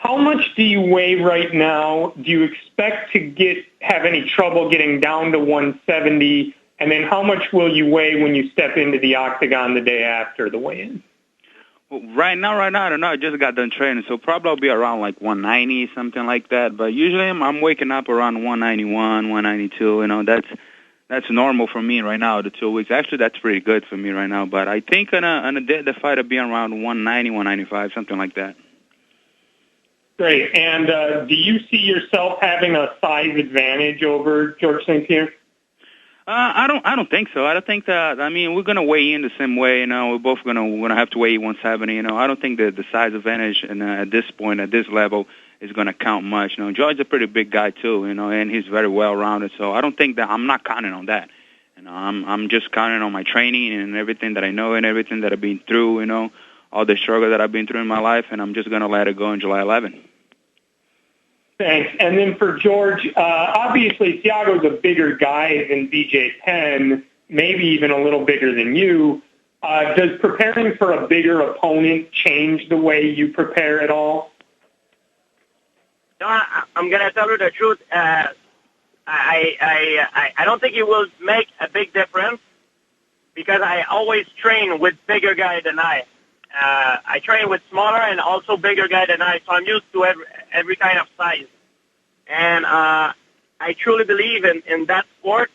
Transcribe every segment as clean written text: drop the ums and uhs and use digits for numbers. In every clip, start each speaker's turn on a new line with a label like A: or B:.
A: how much do you weigh right now? Do you expect to have any trouble getting down to 170? And then how much will you weigh when you step into the octagon the day after the weigh-in?
B: Well, right now, I don't know. I just got done training, so probably I'll be around like 190, something like that. But usually I'm waking up around 191, 192. You know, that's normal for me right now, the 2 weeks. Actually, that's pretty good for me right now. But I think on a day of the fight, I'll be around 190, 195, something like that.
A: Great. And do you see yourself having a size advantage over George St. Pierre?
B: I don't think so. I don't think that. I mean, we're gonna weigh in the same way. You know, we're gonna have to weigh 170. You know, I don't think that the size advantage and at this point, at this level, is gonna count much. You know, George's a pretty big guy too. You know, and he's very well rounded. So I don't think that. I'm not counting on that. You know, I'm just counting on my training and everything that I know and everything that I've been through. You know, all the struggle that I've been through in my life, and I'm just gonna let it go on July 11th.
A: Thanks. And then for George, obviously Thiago's a bigger guy than BJ Penn, maybe even a little bigger than you. Does preparing for a bigger opponent change the way you prepare at all?
C: No, I'm going to tell you the truth. I don't think it will make a big difference because I always train with bigger guys than I. I train with smaller and also bigger guys than I, so I'm used to every kind of size. And I truly believe in that sport.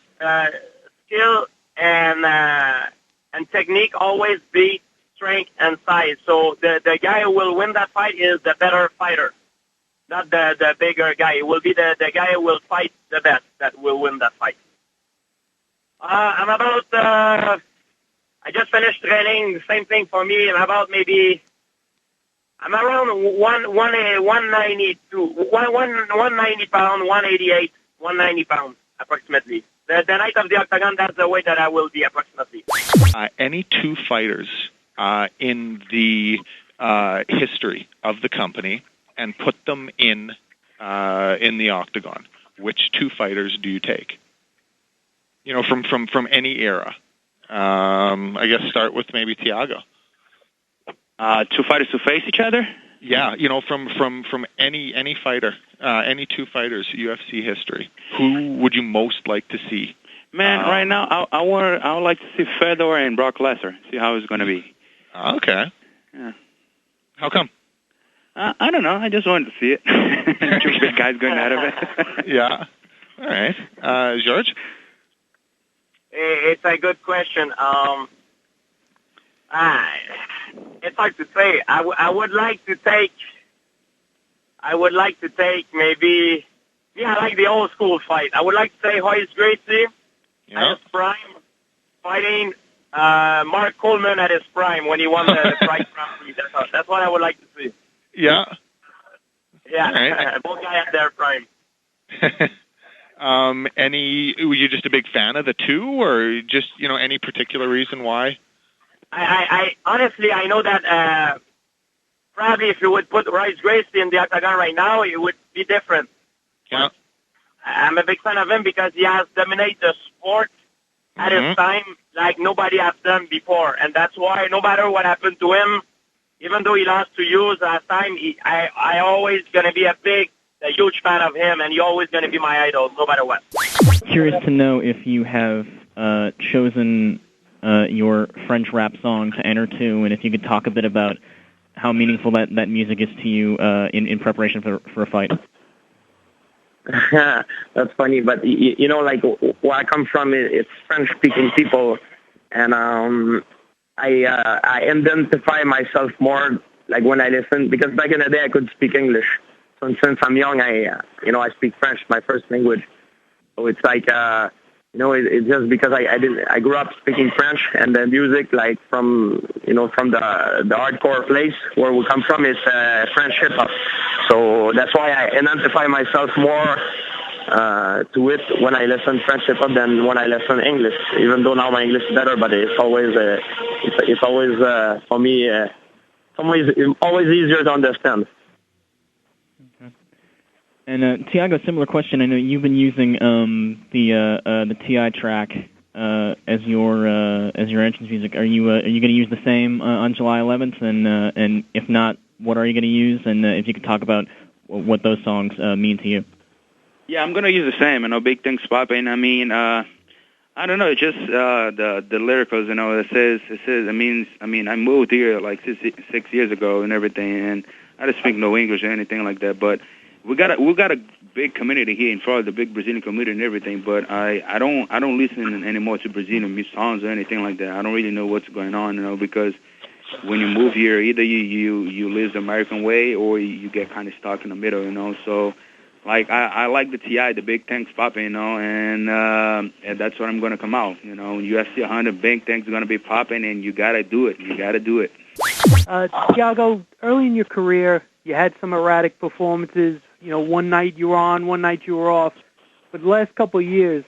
C: Skill and technique always beat strength and size. So the guy who will win that fight is the better fighter, not the bigger guy. It will be the guy who will fight the best that will win that fight. I'm about... I just finished training. Same thing for me. I'm around 192, 190 pounds, 188, 190 pounds approximately. The night of the octagon, that's the weight that I will be approximately.
D: Any two fighters in the history of the company and put them in the octagon. Which two fighters do you take? You know, from any era. I guess start with maybe Thiago.
B: Two fighters to face each other?
D: Yeah, you know, from any fighter, any two fighters, UFC history. Who would you most like to see?
B: Man, right now, I would like to see Fedor and Brock Lesnar. See how it's going to be.
D: Okay.
B: Yeah.
D: How come?
B: I don't know. I just wanted to see it. Two big guys going out of it.
D: Yeah. All right. George?
C: It's a good question. It's hard to say. I would like to take maybe. Yeah, I like the old school fight. I would like to say Royce Gracie at his prime, fighting Mark Coleman at his prime when he won the Pride Grand Prix. That's what I would like to see.
D: Yeah.
C: Yeah, right. Both guys at their prime.
D: Were you just a big fan of the two, or just, you know, any particular reason why?
C: I honestly, I know that probably if you would put Royce Gracie in the octagon right now, it would be different.
D: Yeah.
C: I'm a big fan of him because he has dominated the sport at his time like nobody has done before, and that's why no matter what happened to him, even though he lost to you last time, I always gonna be a huge fan of him, and he's always going to be my idol, no matter what.
E: Curious to know if you have chosen your French rap song to enter to, and if you could talk a bit about how meaningful that music is to you in preparation for a fight.
F: That's funny, but you know, like where I come from, it's French-speaking people, and I identify myself more like when I listen, because back in the day I could speak English. So since I'm young, I speak French, my first language. So it's like, it's just because I grew up speaking French, and the music, like from the hardcore place where we come from, is French hip hop. So that's why I identify myself more to it when I listen French hip hop than when I listen English. Even though now my English is better, but it's always for me always easier to understand.
E: And Thiago, similar question. I know you've been using the TI track as your entrance music. Are you going to use the same on July 11th? And if not, what are you going to use? And if you could talk about what those songs mean to you.
B: Yeah, I'm going to use the same, Big Things Poppin'. I mean, I don't know, just the lyricals, it says, I moved here like 6 years ago and everything, and I don't speak no English or anything like that, but we got a big community here in Florida, the big Brazilian community and everything, but I don't listen anymore to Brazilian music songs or anything like that. I don't really know what's going on, because when you move here, either you live the American way or you get kind of stuck in the middle, so like I like the T.I., the Big Things Poppin', and that's what I'm going to come out, UFC 100, Big Things are going to be popping, and you got to do it.
G: Thiago, early in your career, you had some erratic performances. One night you were on, one night you were off. But the last couple of years,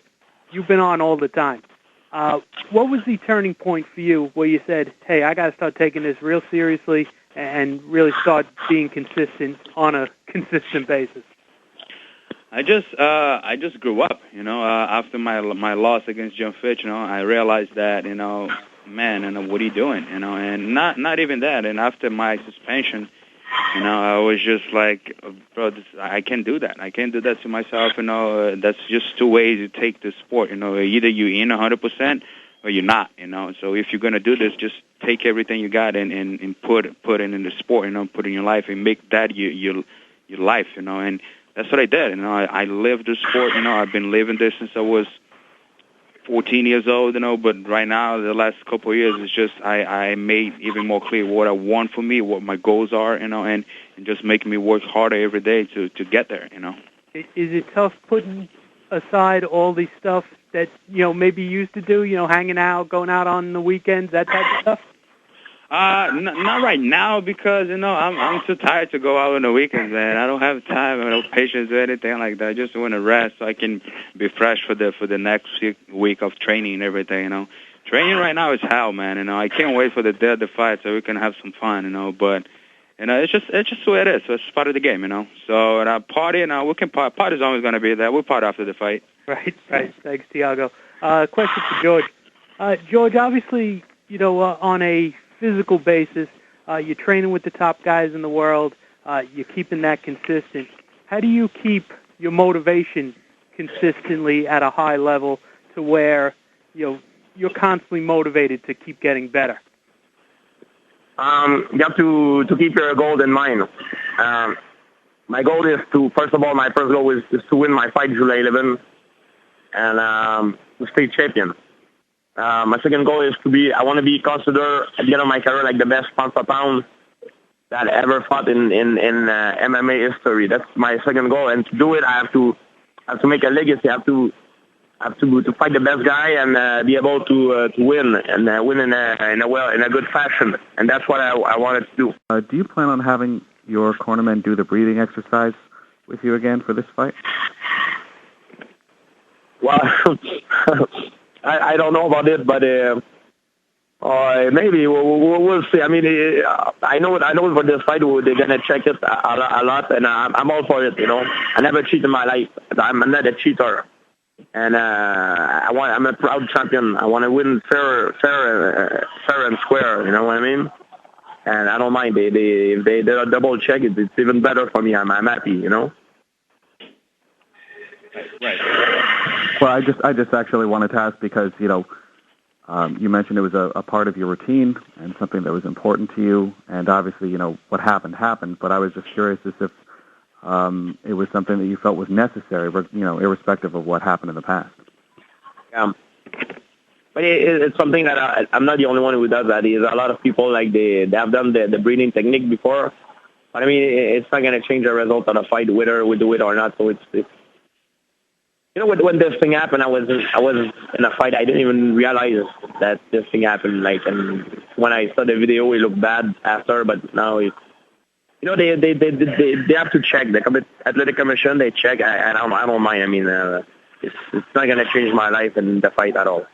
G: you've been on all the time. What was the turning point for you where you said, hey, I got to start taking this real seriously and really start being consistent on a consistent basis?
B: I just grew up, after my loss against John Fitch, I realized that, man, what are you doing, and not even that. And after my suspension, I was just like, bro, I can't do that. I can't do that to myself, that's just two ways you take the sport, either you're in 100% or you're not, So if you're going to do this, just take everything you got and put it in the sport, put it in your life and make that your life, and that's what I did. I lived the sport. I've been living this since I was 14 years old. But right now, the last couple of years, it's just I made even more clear what I want for me, what my goals are, and just making me work harder every day to get there.
G: Is it tough putting aside all the stuff that maybe you used to do? Hanging out, going out on the weekends, that type of stuff.
B: Not right now because I'm too tired to go out on the weekends, man. I don't have time, no patience or anything like that. I just want to rest so I can be fresh for the next week of training and everything. Training right now is hell, man. I can't wait for the day of the fight so we can have some fun. But it's just the way it is. So it's part of the game. So party, we can party's always going to be there. We'll party after the fight.
G: Right. Thanks, Thiago. Question for George. George, obviously, on a physical basis, you're training with the top guys in the world, you're keeping that consistent. How do you keep your motivation consistently at a high level to where you're constantly motivated to keep getting better?
F: You have to keep your goal in mind. My goal is my first goal is to win my fight July 11 and to stay champion. My second goal is I want to be considered at the end of my career like the best pound for pound that ever fought in MMA history. That's my second goal, and to do it, I have to make a legacy. I have to fight the best guy and be able to win and win in a good fashion, and that's what I wanted to do.
H: Do you plan on having your cornermen do the breathing exercise with you again for this fight?
F: Well. I don't know about it, but maybe we'll see. I mean, I know for this fight they're gonna check it a lot, and I'm all for it. I never cheat in my life. I'm not a cheater, and I'm a proud champion. I want to win fair and square. You know what I mean? And I don't mind. If they double check it, it's even better for me. I'm happy.
B: Right.
H: Well, I just actually wanted to ask because, you mentioned it was a part of your routine and something that was important to you, and obviously, what happened, but I was just curious as if it was something that you felt was necessary, irrespective of what happened in the past.
F: Yeah. But it's something that I'm not the only one who does that. There's a lot of people, like, they have done the breathing technique before, but, I mean, it's not going to change the result of the fight, whether we do it or not, so it's when this thing happened, I was in a fight. I didn't even realize that this thing happened. Like, and when I saw the video, it looked bad after. But now, they have to check. The athletic commission, they check. I don't mind. I mean, it's not gonna change my life in the fight at all.